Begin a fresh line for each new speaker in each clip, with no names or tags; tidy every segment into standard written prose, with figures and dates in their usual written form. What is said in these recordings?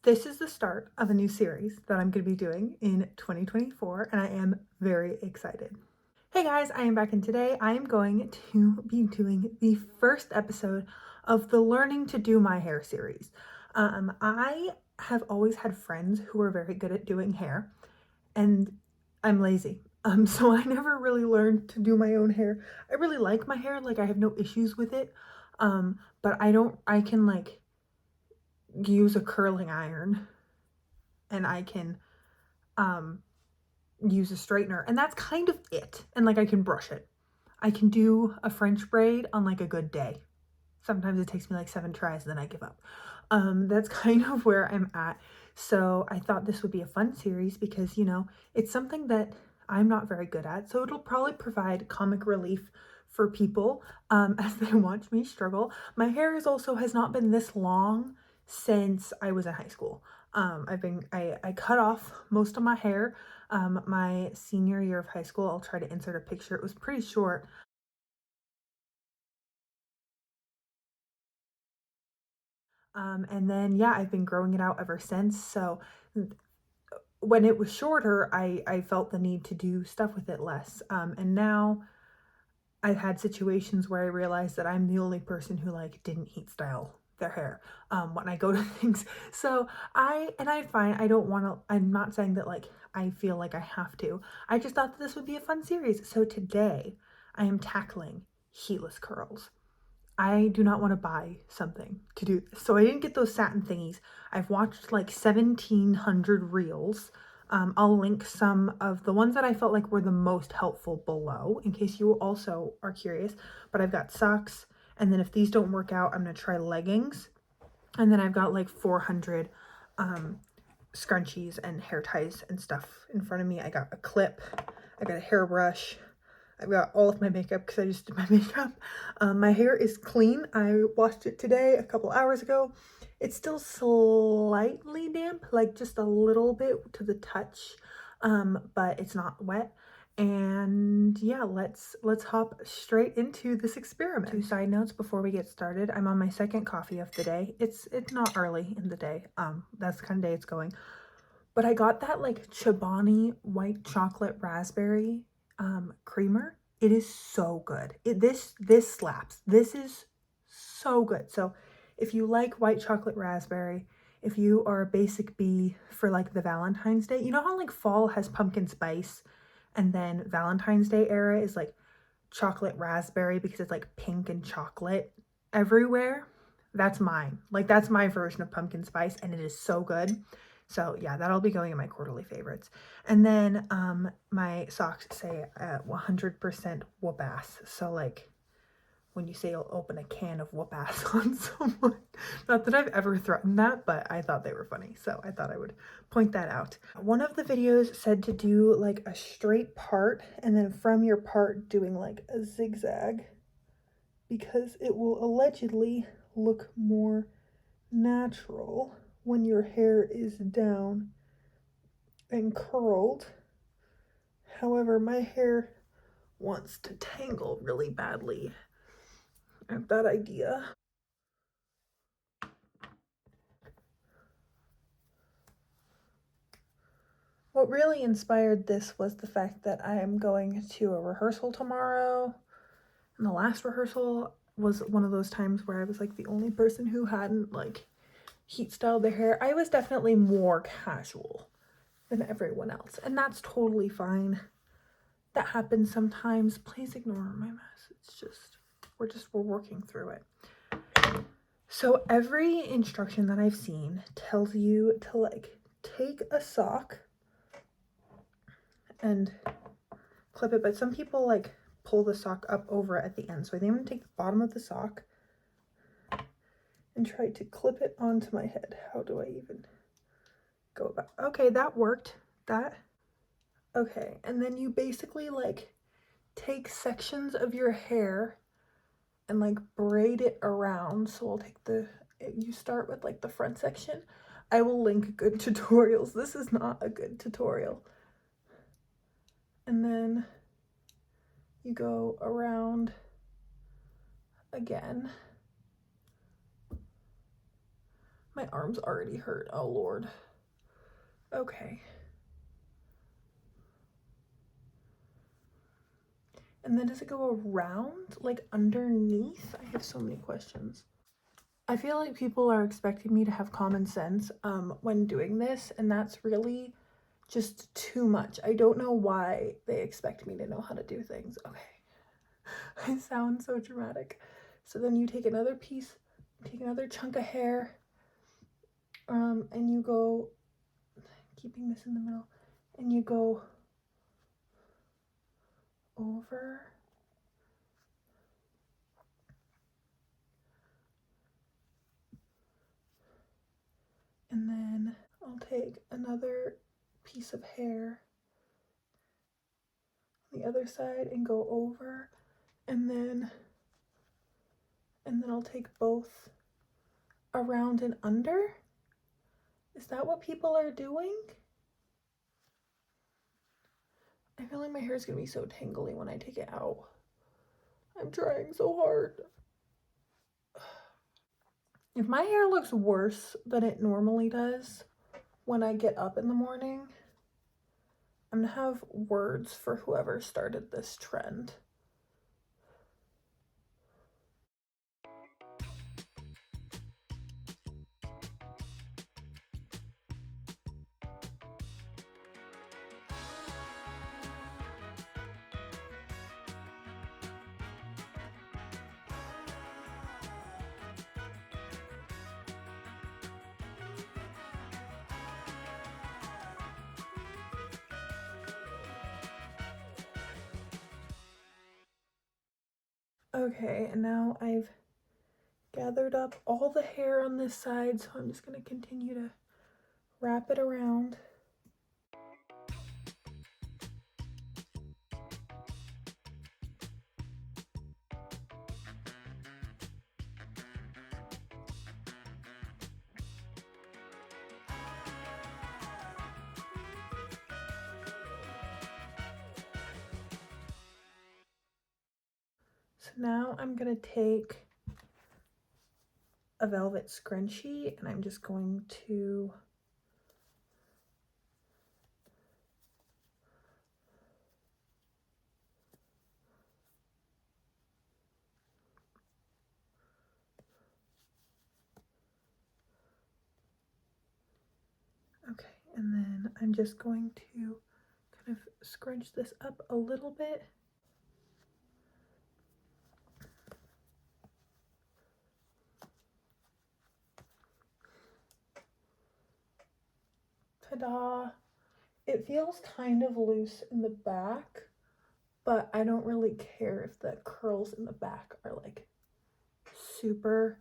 This is the start of a new series that I'm going to be doing in 2024, and I am very excited. Hey guys, I am back, and today I am going to be doing the first episode of the Learning to Do My Hair series. I have always had friends who are very good at doing hair, and I'm lazy. So I never really learned to do my own hair. I really like my hair, like I have no issues with it. But I can like use a curling iron, and I can use a straightener, and that's kind of it. And like I can brush it. I can do a French braid on like a good day. Sometimes it takes me like 7 tries, and then I give up. That's kind of where I'm at. So I thought this would be a fun series because, you know, it's something that I'm not very good at. So it'll probably provide comic relief for people as they watch me struggle. My hair has not been this long since I was in high school. I cut off most of my hair my senior year of high school. I'll try to insert a picture. It was pretty short. And then, yeah, I've been growing it out ever since. So when it was shorter, I felt the need to do stuff with it less. And now I've had situations where I realized that I'm the only person who like didn't heat style their hair when I go to things. So I find I don't want to, I'm not saying that like I feel like I have to. I just thought that this would be a fun series. So today I am tackling heatless curls. I do not want to buy something to do this. So I didn't get those satin thingies. I've watched like 1,700 reels. I'll link some of the ones that I felt like were the most helpful below in case you also are curious. But I've got socks, and then if these don't work out, I'm going to try leggings. And then I've got like 400 scrunchies and hair ties and stuff in front of me. I got a clip, I got a hairbrush, I've got all of my makeup because I just did my makeup. My hair is clean. I washed it today, a couple hours ago. It's still slightly damp, like just a little bit to the touch, but it's not wet. And yeah, let's hop straight into this experiment. 2 side notes before we get started. I'm on my second coffee of the day. It's not early in the day. That's the kind of day it's going. But I got that like Chobani white chocolate raspberry creamer. It is so good. This slaps. This is so good. So if you like white chocolate raspberry, if you are a basic bee for like the Valentine's Day, you know how like fall has pumpkin spice and then Valentine's Day era is like chocolate raspberry because it's like pink and chocolate everywhere? That's mine. Like that's my version of pumpkin spice, and it is so good. So yeah, that'll be going in my quarterly favorites. And then my socks say 100% whoop ass. So like when you say you'll open a can of whoop ass on someone. Not that I've ever threatened that, but I thought they were funny. So I thought I would point that out. One of the videos said to do like a straight part and then from your part doing like a zigzag because it will allegedly look more natural when your hair is down and curled. However, my hair wants to tangle really badly. I have that idea. What really inspired this was the fact that I am going to a rehearsal tomorrow. And the last rehearsal was one of those times where I was like the only person who hadn't like heat styled their hair. I was definitely more casual than everyone else, and that's totally fine. That happens sometimes. Please ignore my mess. It's just we're working through it. So every instruction that I've seen tells you to like take a sock and clip it, but some people like pull the sock up over it at the end. So I think I'm gonna take the bottom of the sock and try to clip it onto my head. How do I even go about? Okay, that worked. Okay, and then you basically like take sections of your hair and like braid it around. So I'll take you start with like the front section. I will link good tutorials. This is not a good tutorial. And then you go around again. My arms already hurt. Oh, Lord. Okay. And then does it go around, like underneath? I have so many questions. I feel like people are expecting me to have common sense when doing this, and that's really just too much. I don't know why they expect me to know how to do things. Okay. I sound so dramatic. So then you take another piece, take another chunk of hair, and you go, keeping this in the middle, and you go over. And then I'll take another piece of hair on the other side and go over, and then I'll take both around and under. Is that what people are doing? I feel like my hair is gonna be so tangly when I take it out. I'm trying so hard. If my hair looks worse than it normally does when I get up in the morning, I'm gonna have words for whoever started this trend. Okay, and now I've gathered up all the hair on this side, so I'm just gonna continue to wrap it around. So now I'm gonna take a velvet scrunchie and I'm just going to okay, and then I'm just going to kind of scrunch this up a little bit. Ta-da! It feels kind of loose in the back, but I don't really care if the curls in the back are like super,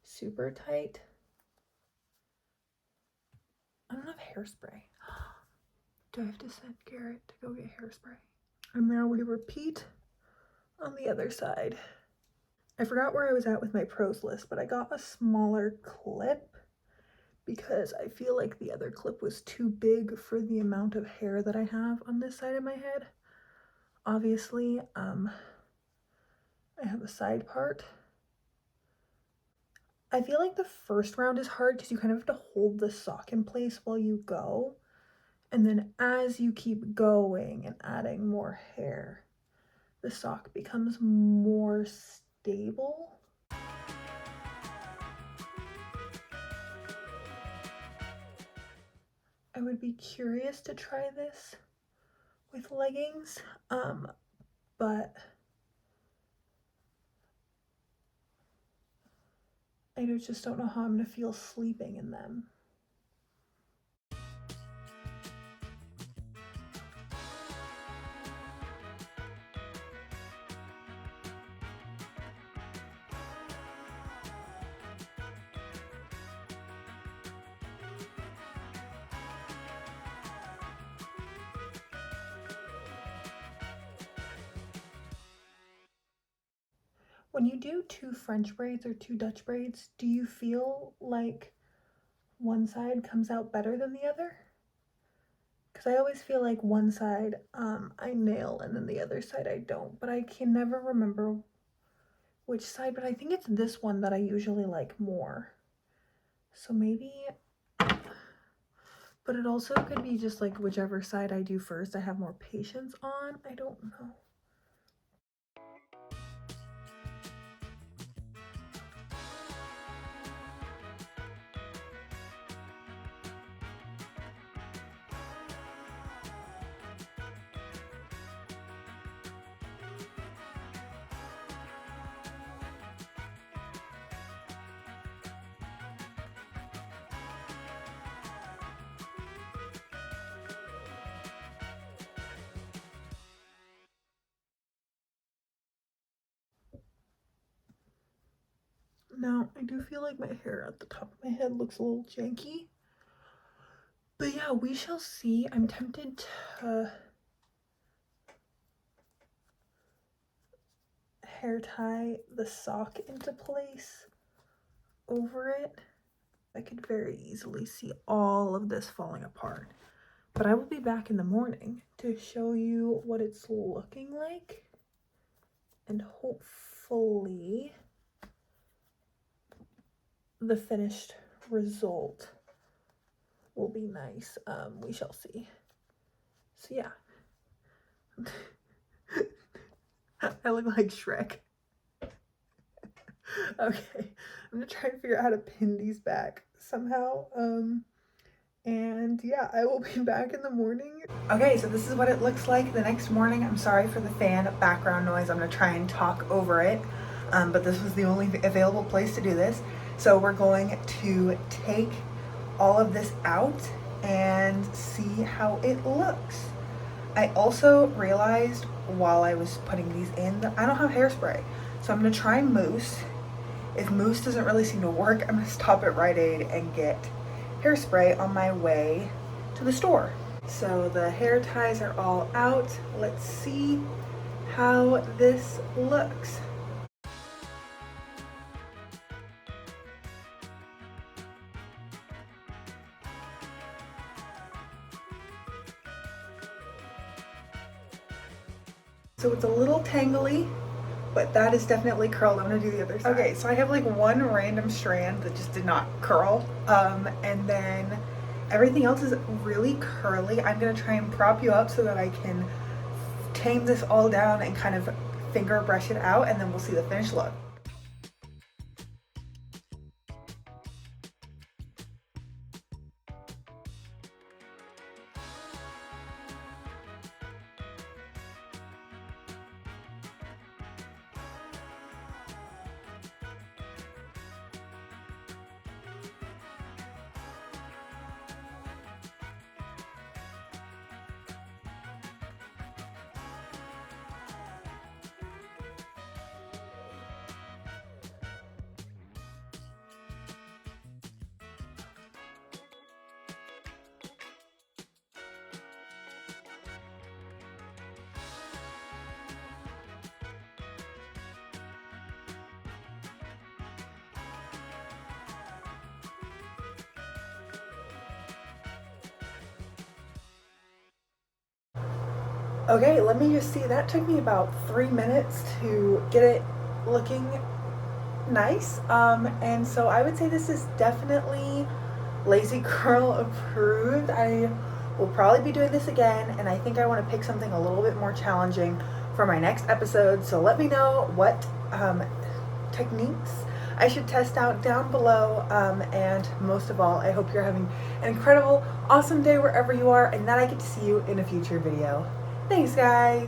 super tight. I don't have hairspray. Do I have to send Garrett to go get hairspray? And now we repeat on the other side. I forgot where I was at with my pros list, but I got a smaller clip because I feel like the other clip was too big for the amount of hair that I have on this side of my head. Obviously, I have a side part. I feel like the first round is hard because you kind of have to hold the sock in place while you go. And then as you keep going and adding more hair, the sock becomes more stable. I would be curious to try this with leggings, but I just don't know how I'm gonna feel sleeping in them. When you do two French braids or two Dutch braids, do you feel like one side comes out better than the other? Because I always feel like one side I nail and then the other side I don't, but I can never remember which side, but I think it's this one that I usually like more. So maybe, but it also could be just like whichever side I do first, I have more patience on. I don't know. Now, I do feel like my hair at the top of my head looks a little janky. But yeah, we shall see. I'm tempted to hair tie the sock into place over it. I could very easily see all of this falling apart. But I will be back in the morning to show you what it's looking like. And hopefully the finished result will be nice. We shall see. So yeah. I look like Shrek. Okay, I'm gonna try and figure out how to pin these back somehow. And yeah, I will be back in the morning. Okay, so this is what it looks like the next morning. I'm sorry for the fan background noise. I'm gonna try and talk over it, but this was the only available place to do this. So we're going to take all of this out and see how it looks. I also realized while I was putting these in that I don't have hairspray. So I'm gonna try mousse. If mousse doesn't really seem to work, I'm gonna stop at Rite Aid and get hairspray on my way to the store. So the hair ties are all out. Let's see how this looks. So it's a little tangly, but that is definitely curled. I'm gonna do the other side. Okay, so I have like one random strand that just did not curl, and then everything else is really curly. I'm gonna try and prop you up so that I can tame this all down and kind of finger brush it out, and then we'll see the finished look. Okay, let me just see. That took me about 3 minutes to get it looking nice. And so I would say this is definitely lazy girl approved. I will probably be doing this again, and I think I want to pick something a little bit more challenging for my next episode. So let me know what techniques I should test out down below. And most of all, I hope you're having an incredible, awesome day wherever you are, and that I get to see you in a future video. Thanks, guys.